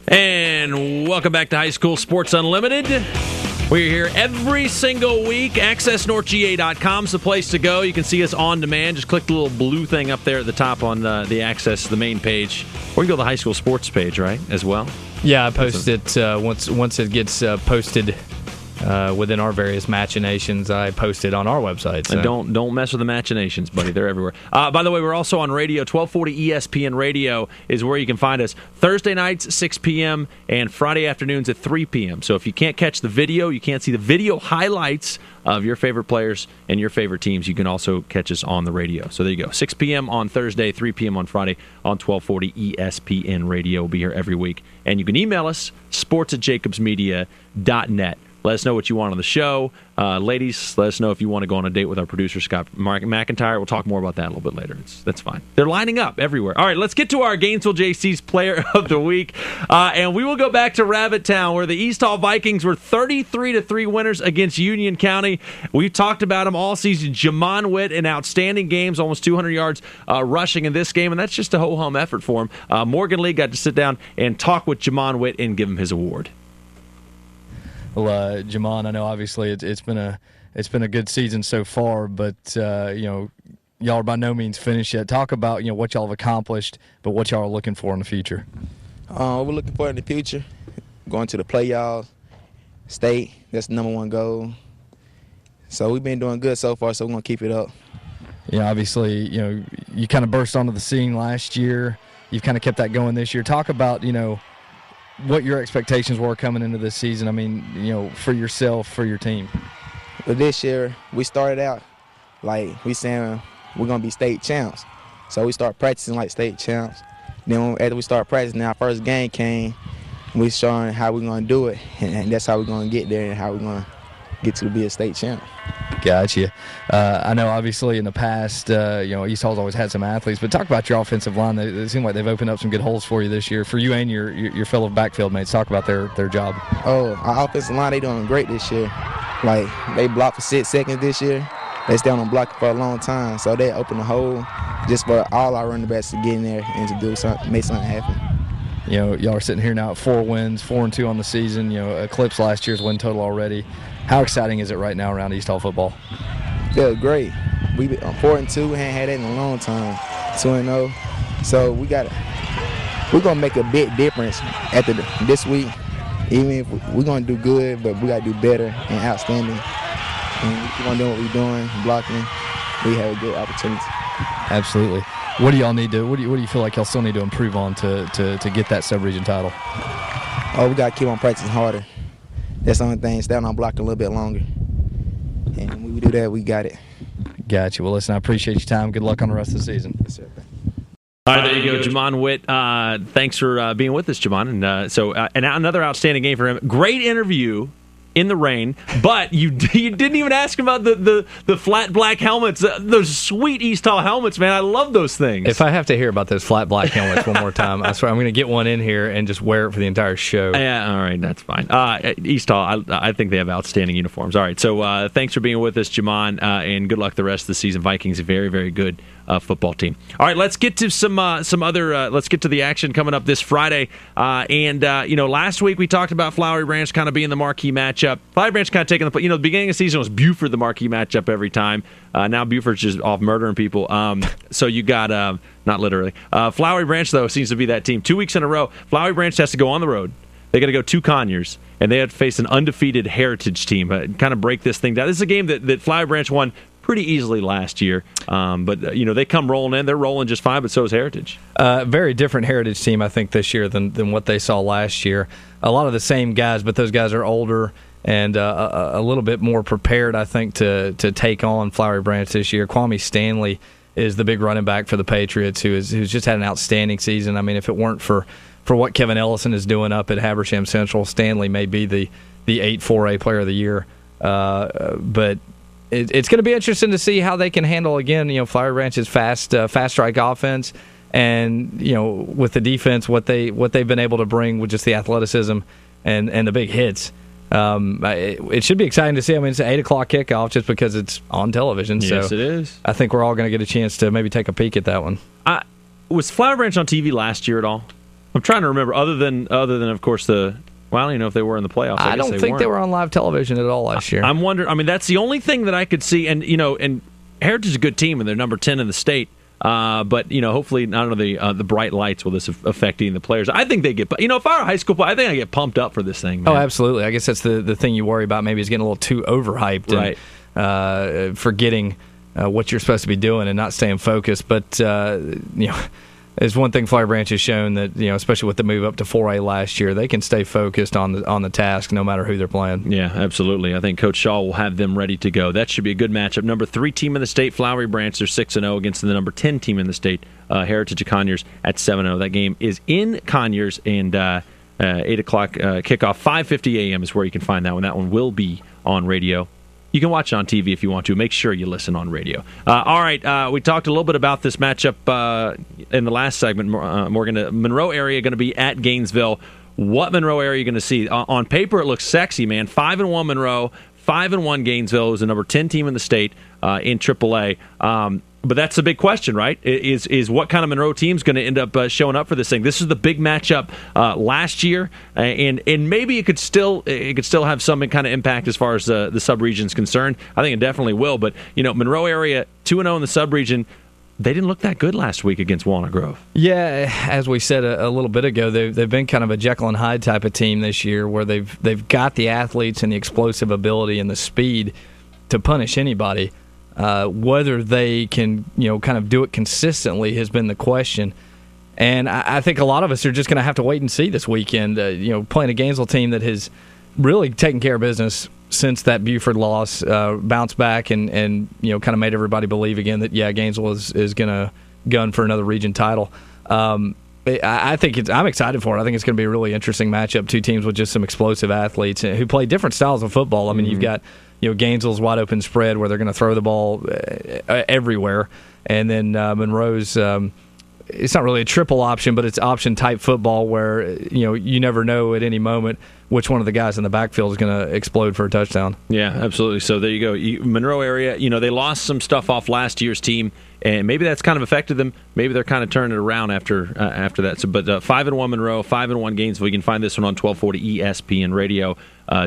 And welcome back to High School Sports Unlimited. We're here every single week. AccessNorthGA.com is the place to go. You can see us on demand. Just click the little blue thing up there at the top on the Access, the main page. Or you can go to the High School Sports page, right, as well? Yeah, I post it once it gets posted within our various machinations. I post it on our website. So. And don't mess with the machinations, buddy. They're everywhere. By the way, we're also on radio. 1240 ESPN Radio is where you can find us. Thursday nights, 6 p.m., and Friday afternoons at 3 p.m. So if you can't catch the video, you can't see the video highlights of your favorite players and your favorite teams, you can also catch us on the radio. So there you go. 6 p.m. on Thursday, 3 p.m. on Friday on 1240 ESPN Radio. We'll be here every week. And you can email us, sports@jacobsmedia.net. Let us know what you want on the show. Ladies, let us know if you want to go on a date with our producer, Scott McIntyre. We'll talk more about that a little bit later. That's fine. They're lining up everywhere. All right, let's get to our Gainesville JC's Player of the Week. And we will go back to Rabbittown, where the East Hall Vikings were 33-3 winners against Union County. We've talked about him all season. Jamon Witt, in outstanding games, almost 200 yards rushing in this game, and that's just a ho-hum effort for him. Morgan Lee got to sit down and talk with Jamon Witt and give him his award. Well, Jamon, I know obviously it's been a good season so far, but y'all are by no means finished yet. Talk about what y'all have accomplished, but what y'all are looking for in the future. We're looking for in the future, going to the playoffs, state. That's the number one goal. So we've been doing good so far, so we're gonna keep it up. Yeah, obviously, you kind of burst onto the scene last year. You've kind of kept that going this year. Talk about what your expectations were coming into this season. I mean, for yourself, for your team. But this year, we started out like we saying we're going to be state champs. So we start practicing like state champs. Then after we start practicing, our first game came, we showing how we're going to do it. And that's how we're going to get there and how we're going to get to be a state champ. Gotcha. I know obviously in the past, East Hall's always had some athletes, but talk about your offensive line. It seems like they've opened up some good holes for you this year, for you and your fellow backfield mates. Talk about their job. Oh, our offensive line, they doing great this year. Like, they blocked for 6 seconds this year. They stay on block for a long time, so they open the hole. just for all our running backs to get in there and to do something, make something happen. You know, y'all are sitting here now at 4 wins, 4-2 on the season. You know, eclipsed last year's win total already. How exciting is it right now around East Hall football? Yeah, great. We 4-2. We hadn't had that in a long time. 2-0. So we're gonna make a big difference after this week. Even if we're gonna do good, but we gotta do better and outstanding. And we keep on doing what we're doing, blocking. We have a good opportunity. Absolutely. What do y'all need to? What do you feel like y'all still need to improve on to get that sub-region title? Oh, we gotta keep on practicing harder. That's the only thing. Stay on blocking a little bit longer. And when we do that, we got it. Gotcha. Well, listen, I appreciate your time. Good luck on the rest of the season. Yes, sir. All right, there you go, Jamon Witt. Thanks for being with us, Jamon. And another outstanding game for him. Great interview in the rain, but you didn't even ask him about the flat black helmets, those sweet East Hall helmets, man. I love those things. If I have to hear about those flat black helmets one more time, I swear I'm going to get one in here and just wear it for the entire show. Yeah, all right, that's fine. East Hall, I think they have outstanding uniforms. All right, so thanks for being with us, Jamon, and good luck the rest of the season. Vikings, a very, very good football team. All right, let's get to some other. Let's get to the action coming up this Friday. Last week we talked about Flowery Branch kind of being the marquee matchup. Flowery Branch kind of taking the. The beginning of the season was Buford the marquee matchup every time. Now Buford's just off murdering people. So you got not literally. Flowery Branch though seems to be that team. 2 weeks in a row, Flowery Branch has to go on the road. They got to go to Conyers, and they have to face an undefeated Heritage team. Kind of break this thing down. This is a game that Flowery Branch won pretty easily last year, but they come rolling in. They're rolling just fine, but so is Heritage. Very different Heritage team, I think, this year than what they saw last year. A lot of the same guys, but those guys are older and a little bit more prepared, I think, to take on Flowery Branch this year. Kwame Stanley is the big running back for the Patriots, who's just had an outstanding season. I mean, if it weren't for what Kevin Ellison is doing up at Habersham Central, Stanley may be the 8-4A player of the year. But it's going to be interesting to see how they can handle, again, Flowery Branch's fast strike offense, and with the defense, what they've been able to bring with just the athleticism and the big hits. It should be exciting to see. I mean, it's an 8:00 kickoff just because it's on television. Yes, so it is. I think we're all going to get a chance to maybe take a peek at that one. Was Flowery Branch on TV last year at all? I'm trying to remember. Other than of course the. Well, I don't even know if they were in the playoffs. I don't think they were on live television at all last year. I'm wondering. I mean, that's the only ththing that I could see. And and Heritage is a good team, and they're number 10 in the state. But hopefully, I don't know the bright lights will this affecting the players. I think they get. If I were a high school player, I think I get pumped up for this thing. Man. Oh, absolutely. I guess that's the thing you worry about. Maybe is getting a little too overhyped, right? And forgetting what you're supposed to be doing and not staying focused. But there's one thing Flowery Branch has shown that, especially with the move up to 4A last year, they can stay focused on the task no matter who they're playing. Yeah, absolutely. I think Coach Shaw will have them ready to go. That should be a good matchup. Number 3 team in the state, Flowery Branch, they're 6-0 against the number 10 team in the state, Heritage of Conyers, at 7-0. That game is in Conyers, and 8:00 kickoff, 5:50 a.m. is where you can find that one. That one will be on radio. You can watch it on TV if you want to. Make sure you listen on radio. All right, we talked a little bit about this matchup in the last segment. Morgan, Monroe area going to be at Gainesville. What Monroe area are you going to see? On paper, it looks sexy, man. 5-1 Monroe, 5-1 Gainesville is the number 10 team in the state in AAA. But that's the big question, right? Is what kind of Monroe team is going to end up showing up for this thing? This is the big matchup last year, and maybe it could still have some kind of impact as far as the subregion is concerned. I think it definitely will. But Monroe area 2-0 in the subregion. They didn't look that good last week against Walnut Grove. Yeah, as we said a little bit ago, they've been kind of a Jekyll and Hyde type of team this year, where they've got the athletes and the explosive ability and the speed to punish anybody. Whether they can, kind of do it consistently has been the question. And I think a lot of us are just going to have to wait and see this weekend. Playing a Gainesville team that has really taken care of business since that Buford loss, bounced back and kind of made everybody believe again that, Gainesville is going to gun for another region title. I think I'm excited for it. I think it's going to be a really interesting matchup. Two teams with just some explosive athletes who play different styles of football. I mean, you've got Gainesville's wide open spread where they're going to throw the ball everywhere, and then Monroe's it's not really a triple option, but it's option type football where you never know at any moment which one of the guys in the backfield is going to explode for a touchdown. Yeah, absolutely. So there you go. Monroe area, they lost some stuff off last year's team, and maybe that's kind of affected them. Maybe they're kind of turning it around after that. So, but 5-1 Monroe, 5-1 Gainesville. You can find this one on 1240 ESPN Radio.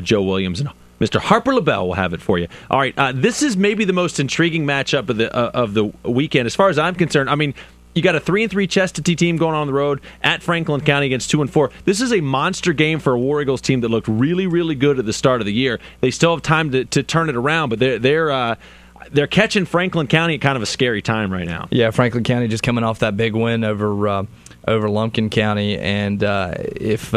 Joe Williams and Mr. Harper LaBelle will have it for you. All right, this is maybe the most intriguing matchup of the weekend, as far as I'm concerned. I mean, you got a 3-3 Chestatee team going on the road at Franklin County against 2-4. This is a monster game for a War Eagles team that looked really, really good at the start of the year. They still have time to turn it around, but they're catching Franklin County at kind of a scary time right now. Yeah, Franklin County just coming off that big win over Lumpkin County, and if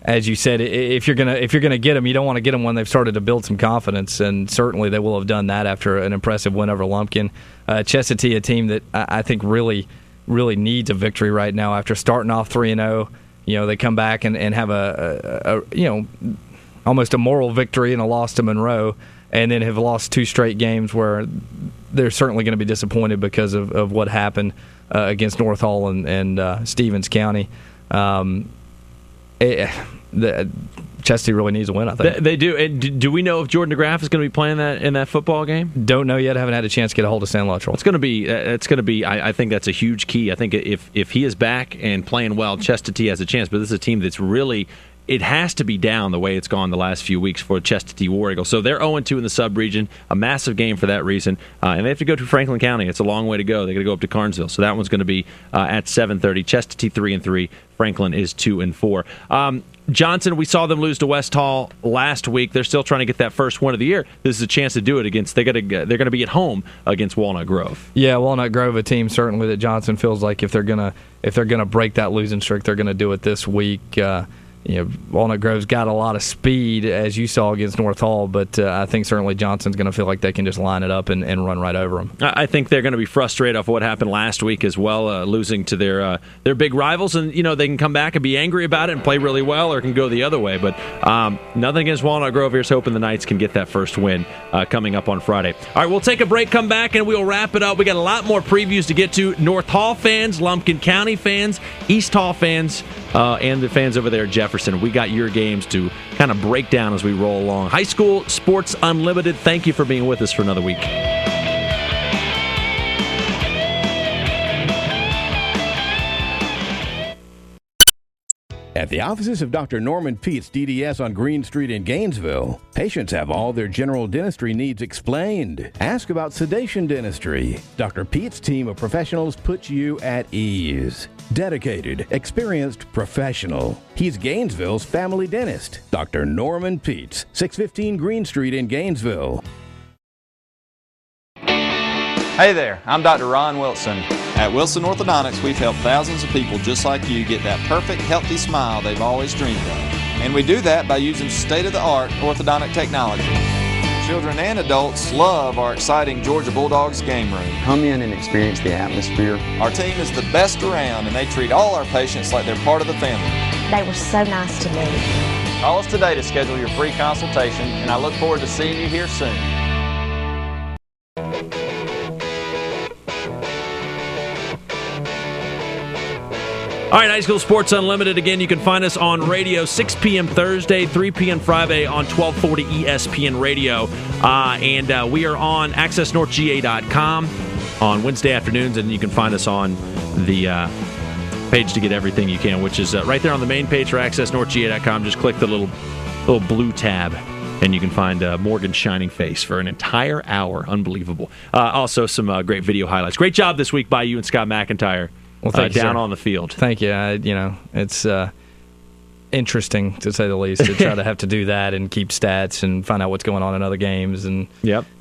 as you said, if you're gonna get them, you don't want to get them when they've started to build some confidence, and certainly they will have done that after an impressive win over Lumpkin. Chestatee, a team that I think really needs a victory right now after starting off 3-0. They come back and have a almost a moral victory and a loss to Monroe, and then have lost 2 straight games where they're certainly going to be disappointed because of what happened against North Hall and Stevens County. Chestatee really needs a win, I think. They do. And do we know if Jordan DeGraff is going to be playing in that football game? Don't know yet. Haven't had a chance to get a hold of San Luttrell. It's going to be. I think that's a huge key. I think if he is back and playing well, Chestatee has a chance. But this is a team that's really. It has to be down the way it's gone the last few weeks for Chestatee War Eagles. So they're 0-2 in the sub-region, a massive game for that reason. And they have to go to Franklin County. It's a long way to go. They're going to go up to Carnesville. So that one's going to be at 7:30. Chestatee 3-3. Franklin is 2-4. Johnson, we saw them lose to West Hall last week. They're still trying to get that first win of the year. This is a chance to do it against. They're going to be at home against Walnut Grove. Yeah, Walnut Grove, a team certainly that Johnson feels like if they're gonna break that losing streak, they're going to do it this week. Walnut Grove's got a lot of speed, as you saw against North Hall, but I think certainly Johnson's going to feel like they can just line it up and run right over them. I think they're going to be frustrated off what happened last week as well, losing to their big rivals, and they can come back and be angry about it and play really well, or can go the other way. But nothing against Walnut Grove. Here's hoping the Knights can get that first win coming up on Friday. All right, we'll take a break, come back, and we'll wrap it up. We got a lot more previews to get to. North Hall fans, Lumpkin County fans, East Hall fans, and the fans over there at Jefferson. We got your games to kind of break down as we roll along. High School Sports Unlimited, thank you for being with us for another week. At the offices of Dr. Norman Peets, DDS on Green Street in Gainesville, patients have all their general dentistry needs explained. Ask about sedation dentistry. Dr. Peets' team of professionals puts you at ease. Dedicated, experienced, professional. He's Gainesville's family dentist. Dr. Norman Peets, 615 Green Street in Gainesville. Hey there, I'm Dr. Ron Wilson. At Wilson Orthodontics, we've helped thousands of people just like you get that perfect, healthy smile they've always dreamed of. And we do that by using state-of-the-art orthodontic technology. Children and adults love our exciting Georgia Bulldogs game room. Come in and experience the atmosphere. Our team is the best around, and they treat all our patients like they're part of the family. They were so nice to me. Call us today to schedule your free consultation, and I look forward to seeing you here soon. All right, High School Sports Unlimited. Again, you can find us on radio 6 p.m. Thursday, 3 p.m. Friday on 1240 ESPN Radio. And we are on accessnorthga.com on Wednesday afternoons, and you can find us on the page to get everything you can, which is right there on the main page for accessnorthga.com. Just click the little blue tab, and you can find Morgan's shining face for an entire hour. Unbelievable. Also, some great video highlights. Great job this week by you and Scott McIntyre. Well, thank you, down sir. on the field. Thank you. It's interesting, to say the least, to try to have to do that and keep stats and find out what's going on in other games and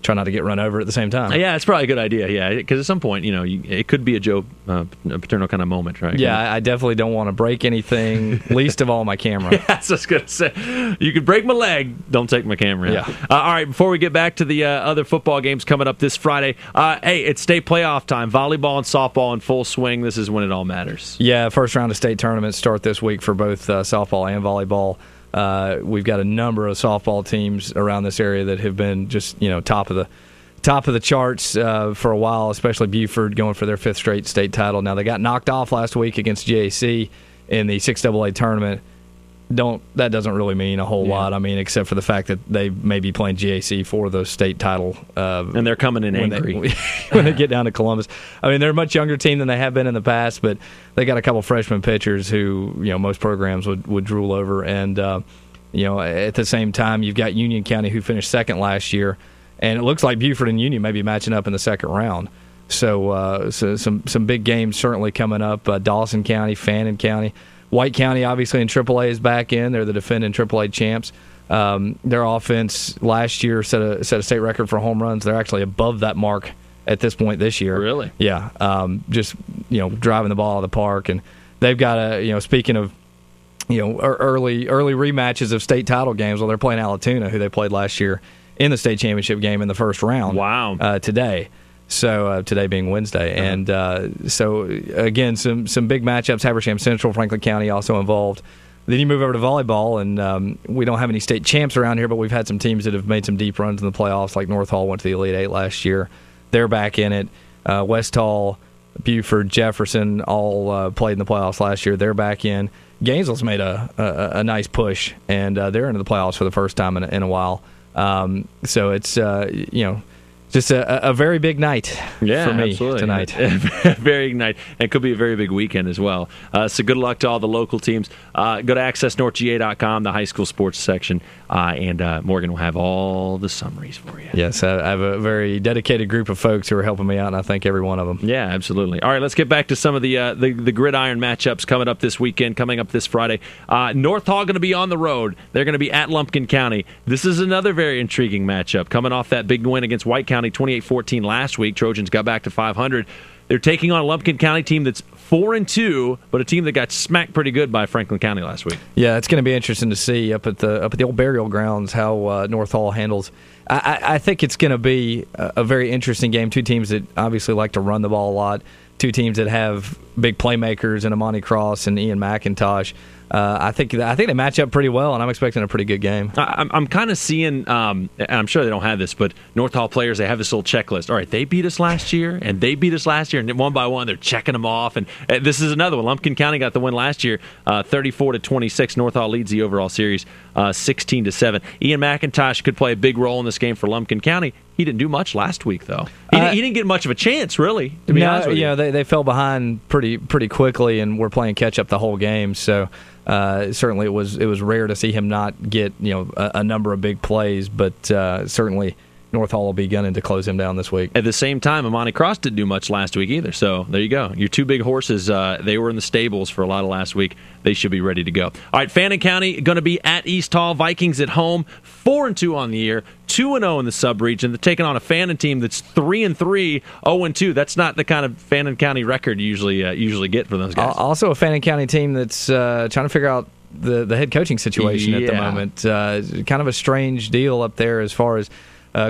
try not to get run over at the same time. Yeah, it's probably a good idea, because at some point, it could be a Joe Paterno kind of moment, right? Yeah, I definitely don't want to break anything, least of all my camera. Yeah, that's what I was going to say. You could break my leg, don't take my camera. Yeah. All right, before we get back to the other football games coming up this Friday, hey, it's state playoff time. Volleyball and softball in full swing. This is when it all matters. Yeah, first round of state tournaments start this week for both softball and volleyball. We've got a number of softball teams around this area that have been just top of top of the charts for a while, especially Buford going for their 5th straight state title. Now, they got knocked off last week against GAC in the 6AA tournament. That doesn't really mean a whole lot. I mean, except for the fact that they may be playing GAC for the state title, and they're coming in angry when they get down to Columbus. I mean, they're a much younger team than they have been in the past, but they got a couple freshman pitchers who most programs would drool over. And at the same time, you've got Union County, who finished 2nd last year, and it looks like Buford and Union may be matching up in the 2nd round. So some big games certainly coming up. Dawson County, Fannin County. White County, obviously, in AAA is back in. They're the defending AAA champs. Their offense last year set a state record for home runs. They're actually above that mark at this point this year. Really? Yeah. Just driving the ball out of the park, and they've got speaking of early rematches of state title games. Well, they're playing Allatoona, who they played last year in the state championship game in the 1st round. Wow. Today. So today being Wednesday, and so again, some big matchups. Habersham Central, Franklin County also involved. Then you move over to volleyball, and we don't have any state champs around here, but we've had some teams that have made some deep runs in the playoffs. Like North Hall went to the Elite Eight last year; they're back in it. West Hall, Buford, Jefferson all played in the playoffs last year. They're back in. Gainesville's made a nice push, and they're into the playoffs for the first time in a while. So it's just a very big night for me absolutely. Tonight. Very big night. And it could be a very big weekend as well. So good luck to all the local teams. Go to accessnorthga.com, the high school sports section, and Morgan will have all the summaries for you. Yes, I have a very dedicated group of folks who are helping me out, and I thank every one of them. Yeah, absolutely. All right, let's get back to some of the gridiron matchups coming up this weekend, coming up this Friday. North Hall going to be on the road. They're going to be at Lumpkin County. This is another very intriguing matchup. Coming off that big win against White County, 28-14 last week. Trojans got back to 500. They're taking on a Lumpkin County team that's 4-2, but a team that got smacked pretty good by Franklin County last week. Yeah, it's going to be interesting to see up at the old burial grounds how North Hall handles. I think it's going to be a very interesting game. Two teams that obviously like to run the ball a lot. Two teams that have big playmakers in Amani Cross and Ian McIntosh. I think they match up pretty well, and I'm expecting a pretty good game. I'm kind of seeing, and I'm sure they don't have this, but North Hall players, they have this little checklist. All right, they beat us last year, and they beat us last year, and one by one they're checking them off. And this is another one. Lumpkin County got the win last year, 34-26. North Hall leads the overall series, 16-7. Ian McIntosh could play a big role in this game for Lumpkin County. He didn't do much last week, though. He didn't get much of a chance, really, to be honest with you. They fell behind pretty quickly, and were playing catch up the whole game. So certainly it was rare to see him not get a number of big plays, but certainly North Hall will be gunning to close him down this week. At the same time, Amani Cross didn't do much last week either. So there you go. Your two big horses, they were in the stables for a lot of last week. They should be ready to go. All right, Fannin County going to be at East Hall. Vikings at home, 4-2 on the year, 2-0 in the sub-region. They're taking on a Fannin team that's 3-3, 0-2. That's not the kind of Fannin County record you usually get for those guys. Also a Fannin County team that's trying to figure out the head coaching situation at the moment. Kind of a strange deal up there as far as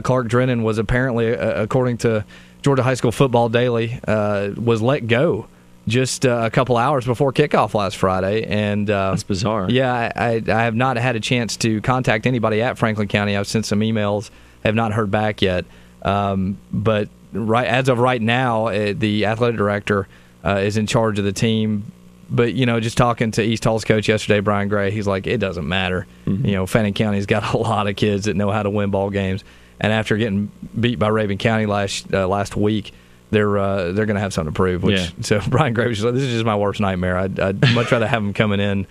Clark Drennan was apparently, according to Georgia High School Football Daily, was let go just a couple hours before kickoff last Friday. And that's bizarre. Yeah, I have not had a chance to contact anybody at Franklin County. I've sent some emails, have not heard back yet. But as of right now, the athletic director is in charge of the team. But, just talking to East Hall's coach yesterday, Brian Gray, he's like, it doesn't matter. Mm-hmm. Fannin County's got a lot of kids that know how to win ball games. And after getting beat by Raven County last week, they're going to have something to prove. So Brian Gray was just like, this is just my worst nightmare. I'd much rather have them coming in,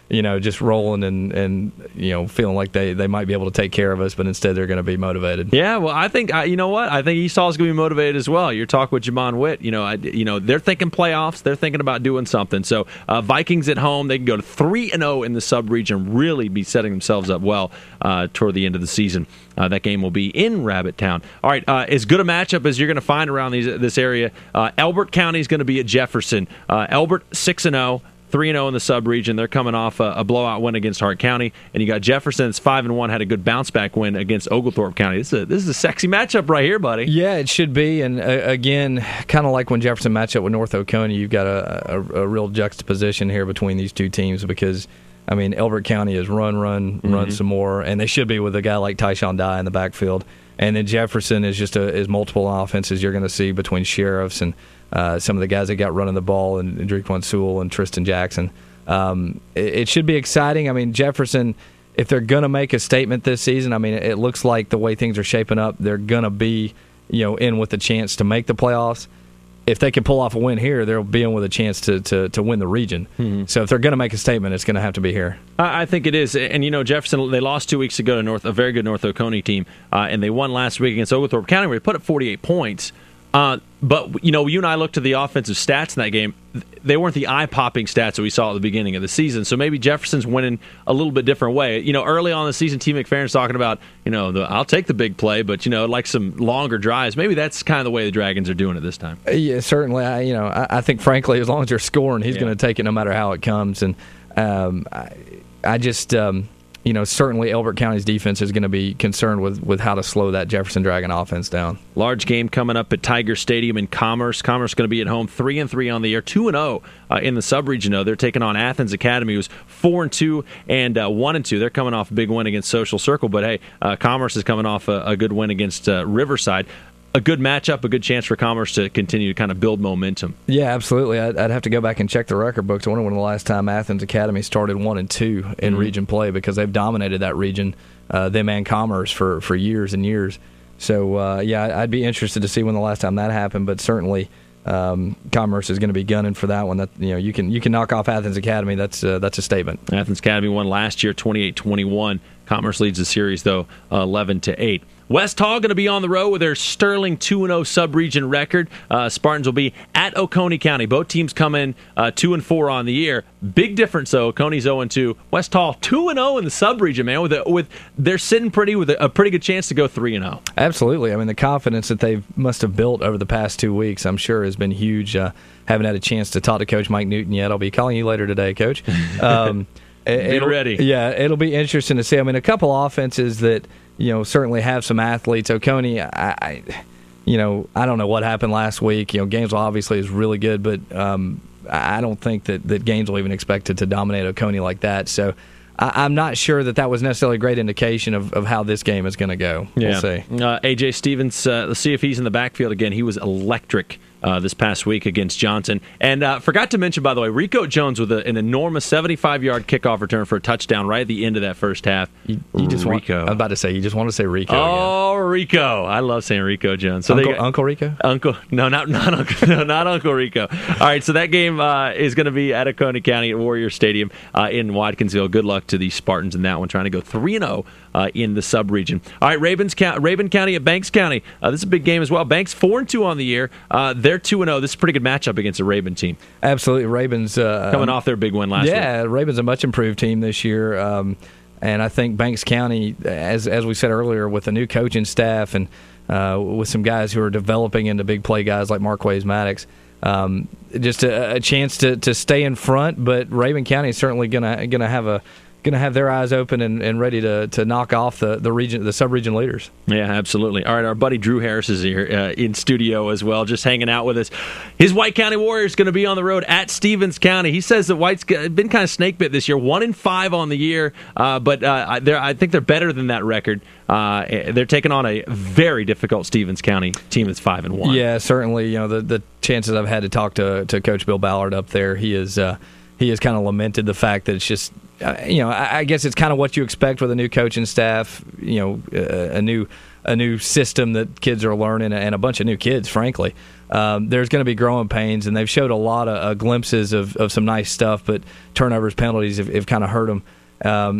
just rolling and feeling like they might be able to take care of us, but instead they're going to be motivated. Yeah, well, I think I think East Hall's going to be motivated as well. You're talking with Jamon Witt. They're thinking playoffs. They're thinking about doing something. So Vikings at home, they can go to 3-0 in the sub-region, really be setting themselves up well toward the end of the season. That game will be in Rabbit Town. All right, as good a matchup as you're going to find around this area. Elbert County is going to be at Jefferson. Elbert 6-0. 3-0 in the sub-region. They're coming off a blowout win against Hart County. And you got Jefferson that's 5-1, had a good bounce-back win against Oglethorpe County. This is a sexy matchup right here, buddy. Yeah, it should be. And again, kind of like when Jefferson matched up with North Oconee, you've got a real juxtaposition here between these two teams because I mean, Elbert County is run some more, and they should be with a guy like Tyshawn Dye in the backfield. And then Jefferson is just as multiple offenses you're going to see between Sheriffs and some of the guys that got running the ball, and Drequan Sewell and Tristan Jackson. It should be exciting. I mean, Jefferson, if they're going to make a statement this season, I mean, it looks like the way things are shaping up, they're going to be, in with a chance to make the playoffs. If they can pull off a win here, they'll be in with a chance to win the region. Mm-hmm. So if they're going to make a statement, it's going to have to be here. I think it is. And, Jefferson, they lost 2 weeks ago to a very good North Oconee team, and they won last week against Oglethorpe County, where they put up 48 points. But, you and I looked at the offensive stats in that game. They weren't the eye-popping stats that we saw at the beginning of the season. So maybe Jefferson's winning a little bit different way. Early on in the season, T. McFerrin's talking about, I'll take the big play, but, like some longer drives. Maybe that's kind of the way the Dragons are doing it this time. Yeah, certainly. I think, frankly, as long as they're scoring, he's going to take it no matter how it comes. And I just... certainly Elbert County's defense is going to be concerned with how to slow that Jefferson Dragon offense down. Large game coming up at Tiger Stadium in Commerce. Commerce going to be at home 3-3 on the year, 2-0 in the sub-region. They're taking on Athens Academy, who's 4-2 and 1-2. They're coming off a big win against Social Circle, but hey, Commerce is coming off a good win against Riverside. A good matchup, a good chance for Commerce to continue to kind of build momentum. Yeah, absolutely. I'd have to go back and check the record books. I wonder when the last time Athens Academy started 1-2 in region play, because they've dominated that region, them and Commerce, for years and years. So, I'd be interested to see when the last time that happened, but certainly Commerce is going to be gunning for that one. That you can knock off Athens Academy. That's a statement. Athens Academy won last year 28-21. Commerce leads the series, though, 11-8. West Hall going to be on the road with their sterling 2-0 sub-region record. Spartans will be at Oconee County. Both teams come in 2-4 on the year. Big difference, though. Oconee's 0-2. West Hall 2-0 in the sub-region, man. They're sitting pretty with a pretty good chance to go 3-0. Absolutely. I mean, the confidence that they must have built over the past 2 weeks, I'm sure, has been huge. Haven't had a chance to talk to Coach Mike Newton yet. I'll be calling you later today, Coach. Be ready. Yeah, it'll be interesting to see. I mean, a couple offenses that certainly have some athletes. Oconee, I don't know what happened last week. Gainesville obviously is really good, but I don't think that Gainesville even expected to dominate Oconee like that. So I'm not sure that was necessarily a great indication of how this game is going to go. Yeah. We'll see. A.J. Stevens, let's see if he's in the backfield again. He was electric this past week against Johnson. And forgot to mention, by the way, Rico Jones with an enormous 75-yard kickoff return for a touchdown right at the end of that first half. You just Rico. I'm about to say, you just want to say Rico Oh, again. Rico. I love saying Rico Jones. So Uncle Rico? No, not Uncle. No, not Uncle Rico. All right, so that game is going to be at Oconee County at Warrior Stadium in Watkinsville. Good luck to the Spartans in that one, trying to go 3-0 in the sub-region. All right, Raven County at Banks County. This is a big game as well. Banks 4-2 on the year. They're 2-0. This is a pretty good matchup against a Raven team. Absolutely. Ravens coming off their big win last week. Yeah, Ravens a much improved team this year. And I think Banks County, as we said earlier, with a new coaching staff and with some guys who are developing into big play guys like Marquez Maddox, just a chance to stay in front. But Raven County is certainly gonna have their eyes open and ready to knock off the sub-region leaders. Yeah, absolutely. All right, our buddy Drew Harris is here in studio as well, just hanging out with us. His White County Warriors going to be on the road at Stevens County. He says that White's been kind of snake bit this year, 1-5 on the year, but I think they're better than that record. They're taking on a very difficult Stevens County team that's 5-1. Yeah, certainly. The chances I've had to talk to Coach Bill Ballard up there, he has kind of lamented the fact that it's just. I guess it's kind of what you expect with a new coaching staff. A new system that kids are learning, and a bunch of new kids. Frankly, there's going to be growing pains, and they've showed a lot of glimpses of some nice stuff. But turnovers, penalties have kind of hurt them.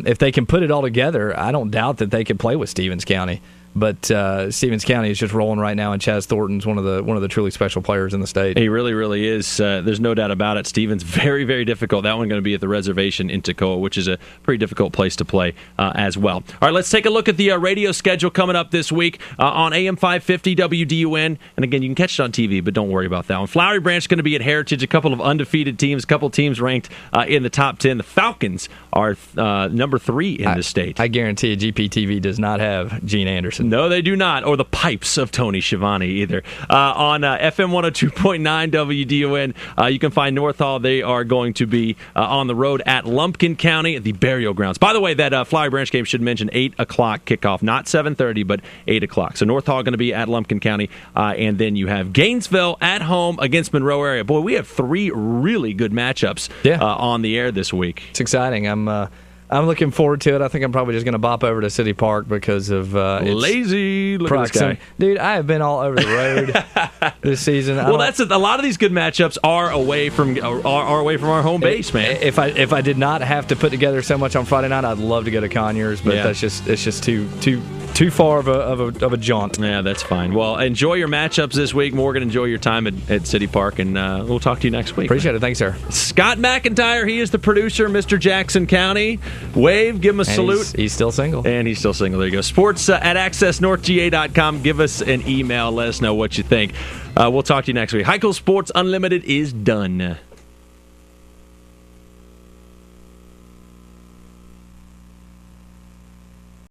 If they can put it all together, I don't doubt that they could play with Stevens County. But Stevens County is just rolling right now, and Chaz Thornton's one of the truly special players in the state. He really, really is. There's no doubt about it. Stevens, very, very difficult. That one going to be at the reservation in Toccoa, which is a pretty difficult place to play as well. All right, let's take a look at the radio schedule coming up this week on AM 550 WDUN. And again, you can catch it on TV, but don't worry about that one. Flowery Branch is going to be at Heritage. A couple of undefeated teams, a couple teams ranked in the top 10. The Falcons are number 3 in the state. I guarantee you GPTV does not have Gene Anderson. No, they do not. Or the pipes of Tony Schiavone either. On FM 102.9 WDON, you can find North Hall. They are going to be on the road at Lumpkin County at the Burial Grounds. By the way, that Flowery Branch game should mention 8 o'clock kickoff. Not 7:30, but 8 o'clock. So North Hall going to be at Lumpkin County. And then you have Gainesville at home against Monroe area. Boy, we have 3 really good matchups on the air this week. It's exciting. I'm looking forward to it. I think I'm probably just going to bop over to City Park because of lazy. Look at this guy. Dude, I have been all over the road this season. Well, that's a lot of these good matchups are away from our home base, man. If I did not have to put together so much on Friday night, I'd love to go to Conyers, but it's just too far of a jaunt. Yeah, that's fine. Well, enjoy your matchups this week. Morgan, enjoy your time at City Park, and we'll talk to you next week. Appreciate it. Thanks, sir. Scott McIntyre, he is the producer, Mr. Jackson County. Wave, give him a salute. He's still single. And he's still single. There you go. Sports at accessnorthga.com. Give us an email. Let us know what you think. We'll talk to you next week. High School Sports Unlimited is done.